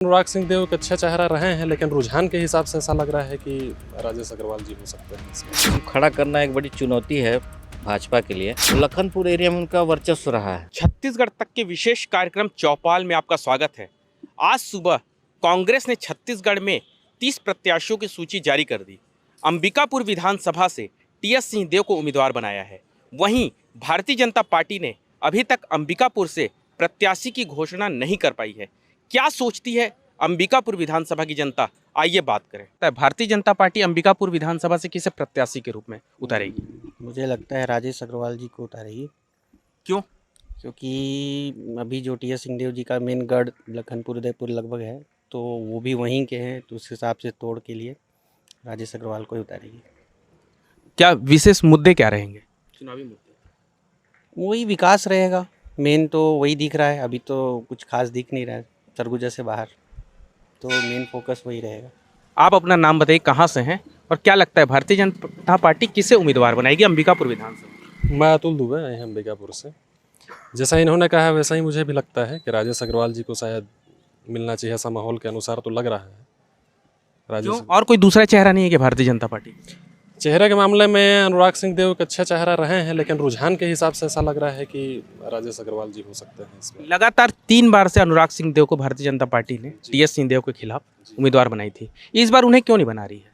अनुराग सिंह देव एक अच्छा चेहरा रहे हैं, लेकिन रुझान के हिसाब से ऐसा लग रहा है कि राजेश अग्रवाल जी हो सकते हैं इसमें। खड़ा करना एक बड़ी चुनौती है भाजपा के लिए। लखनपुर एरिया में उनका वर्चस्व रहा है। छत्तीसगढ़ तक के विशेष कार्यक्रम चौपाल में आपका स्वागत है। आज सुबह कांग्रेस ने छत्तीसगढ़ में 30 प्रत्याशियों की सूची जारी कर दी। अंबिकापुर विधानसभा से टीएस सिंहदेव को उम्मीदवार बनाया है। वहीं भारतीय जनता पार्टी ने अभी तक अंबिकापुर से प्रत्याशी की घोषणा नहीं कर पाई है। क्या सोचती है अंबिकापुर विधानसभा की जनता, आइए बात करें। भारतीय जनता पार्टी अंबिकापुर विधानसभा से किसे प्रत्याशी के रूप में उतारेगी? मुझे लगता है राजेश अग्रवाल जी को उतारेगी। क्यों? क्योंकि अभी जो टीएस सिंहदेव जी का मेन गढ़ लखनपुर उदयपुर लगभग है, तो वो भी वहीं के हैं, तो उस हिसाब से तोड़ के लिए राजेश अग्रवाल को ही उतारेगी। क्या विशेष मुद्दे क्या रहेंगे? चुनावी मुद्दे वही विकास रहेगा, मेन तो वही दिख रहा है। अभी तो कुछ खास दिख नहीं रहा है सरगुजा से बाहर, तो मेन फोकस वही रहेगा। आप अपना नाम बताइए, कहाँ से हैं और क्या लगता है भारतीय जनता पार्टी किसे उम्मीदवार बनाएगी अंबिकापुर विधानसभा? मैं अतुल दुबे आए हैं अंबिकापुर से। जैसा इन्होंने कहा है वैसा ही मुझे भी लगता है कि राजेश अग्रवाल जी को शायद मिलना चाहिए, ऐसा माहौल के अनुसार तो लग रहा है। राजेश और कोई दूसरा चेहरा नहीं है कि भारतीय जनता पार्टी? चेहरे के मामले में अनुराग सिंह देव एक अच्छा चेहरा रहे हैं, लेकिन रुझान के हिसाब से ऐसा लग रहा है कि राजेश अग्रवाल जी हो सकते हैं इसमें। लगातार 3 बार से अनुराग सिंह देव को भारतीय जनता पार्टी ने टीएस सिंहदेव के खिलाफ उम्मीदवार बनाई थी। इस बार उन्हें क्यों नहीं बना रही है?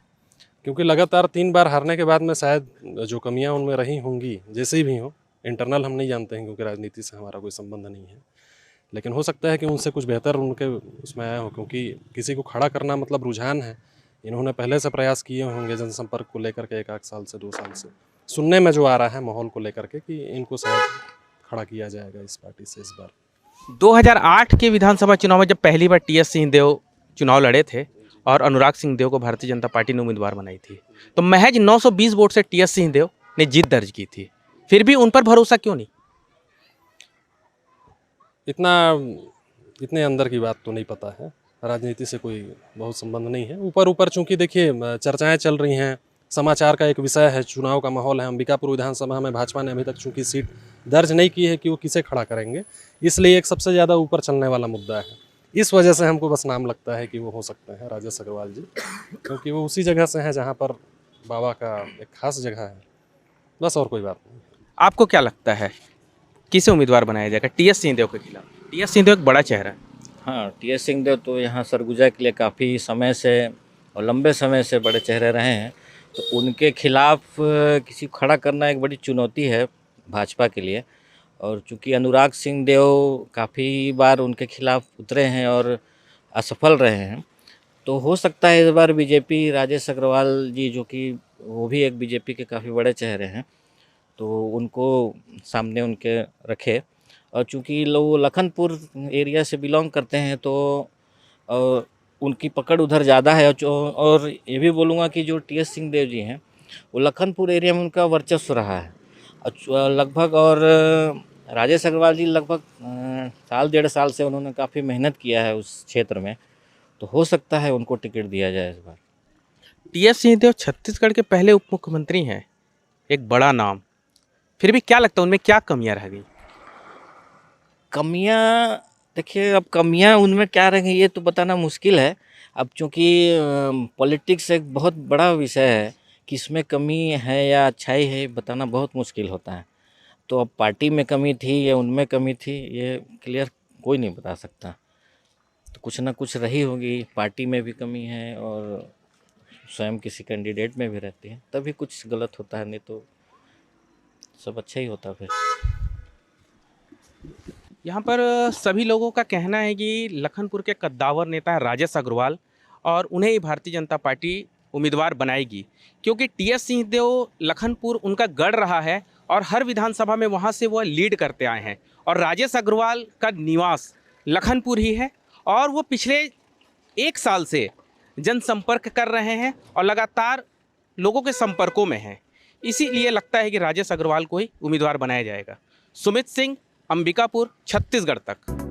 क्योंकि लगातार 3 बार हारने के बाद में शायद जो कमियां उनमें रही होंगी, जैसे भी हो, इंटरनल हम नहीं जानते हैं क्योंकि राजनीति से हमारा कोई संबंध नहीं है, लेकिन हो सकता है कि उनसे कुछ बेहतर उनके उसमें आया हो। क्योंकि किसी को खड़ा करना मतलब रुझान है। इन्होंने पहले से प्रयास किए होंगे जनसंपर्क को लेकर के 1 साल से 2 साल से, सुनने में जो आ रहा है माहौल को लेकर के कि इनको शायद खड़ा किया जाएगा इस पार्टी से इस बार। 2008 के विधानसभा चुनाव में जब पहली बार टीएस सिंहदेव चुनाव लड़े थे और अनुराग सिंहदेव को भारतीय जनता पार्टी ने उम्मीदवार बनाई थी, तो महज 920 वोट से टीएस सिंहदेव ने जीत दर्ज की थी। फिर भी उन पर भरोसा क्यों नहीं? इतने अंदर की बात तो नहीं पता है, राजनीति से कोई बहुत संबंध नहीं है। ऊपर ऊपर चूंकि देखिए चर्चाएं चल रही हैं, समाचार का एक विषय है, चुनाव का माहौल है। अंबिकापुर विधानसभा में भाजपा ने अभी तक चूंकि सीट दर्ज नहीं की है कि वो किसे खड़ा करेंगे, इसलिए एक सबसे ज़्यादा ऊपर चलने वाला मुद्दा है। इस वजह से हमको बस नाम लगता है कि वो हो सकते हैं राजेश अग्रवाल जी, क्योंकि वो उसी जगह से हैं जहाँ पर बाबा का एक खास जगह है, बस और कोई बात नहीं। आपको क्या लगता है किसे उम्मीदवार बनाया जाएगा टीएस सिंहदेव के खिलाफ? टीएस सिंहदेव एक बड़ा चेहरा है। हाँ, टीएस सिंहदेव तो यहाँ सरगुजा के लिए काफ़ी समय से और लंबे समय से बड़े चेहरे रहे हैं, तो उनके खिलाफ किसी को खड़ा करना एक बड़ी चुनौती है भाजपा के लिए। और चूँकि अनुराग सिंहदेव काफ़ी बार उनके खिलाफ उतरे हैं और असफल रहे हैं, तो हो सकता है इस बार बीजेपी राजेश अग्रवाल जी, जो कि वो भी एक बीजेपी के काफ़ी बड़े चेहरे हैं, तो उनको सामने उनके रखे। और चूँकि लोग लखनपुर एरिया से बिलोंग करते हैं, तो उनकी पकड़ उधर ज़्यादा है। और ये भी बोलूँगा कि जो टीएस सिंहदेव जी हैं, वो लखनपुर एरिया में उनका वर्चस्व रहा है लगभग। और राजेश अग्रवाल जी लगभग साल 1.5 साल से उन्होंने काफ़ी मेहनत किया है उस क्षेत्र में, तो हो सकता है उनको टिकट दिया जाए इस बार। टीएस सिंहदेव छत्तीसगढ़ के पहले उप मुख्यमंत्री हैं, एक बड़ा नाम। फिर भी क्या लगता है उनमें क्या कमियां रह गई? कमियां, देखिए अब कमियां उनमें क्या रहेंगी ये तो बताना मुश्किल है। अब चूँकि पॉलिटिक्स एक बहुत बड़ा विषय है कि इसमें कमी है या अच्छाई है, बताना बहुत मुश्किल होता है। तो अब पार्टी में कमी थी या उनमें कमी थी, ये क्लियर कोई नहीं बता सकता। तो कुछ ना कुछ रही होगी, पार्टी में भी कमी है और स्वयं किसी कैंडिडेट में भी रहती है, तभी कुछ गलत होता है, नहीं तो सब अच्छा ही होता फिर। यहाँ पर सभी लोगों का कहना है कि लखनपुर के कद्दावर नेता है राजेश अग्रवाल और उन्हें ही भारतीय जनता पार्टी उम्मीदवार बनाएगी, क्योंकि टीएस सिंहदेव लखनपुर उनका गढ़ रहा है और हर विधानसभा में वहाँ से वह लीड करते आए हैं। और राजेश अग्रवाल का निवास लखनपुर ही है और वो पिछले 1 साल से जनसंपर्क कर रहे हैं और लगातार लोगों के संपर्कों में हैं। इसीलिए लगता है कि राजेश अग्रवाल को ही उम्मीदवार बनाया जाएगा। सुमित सिंह, अंबिकापुर, छत्तीसगढ़ तक।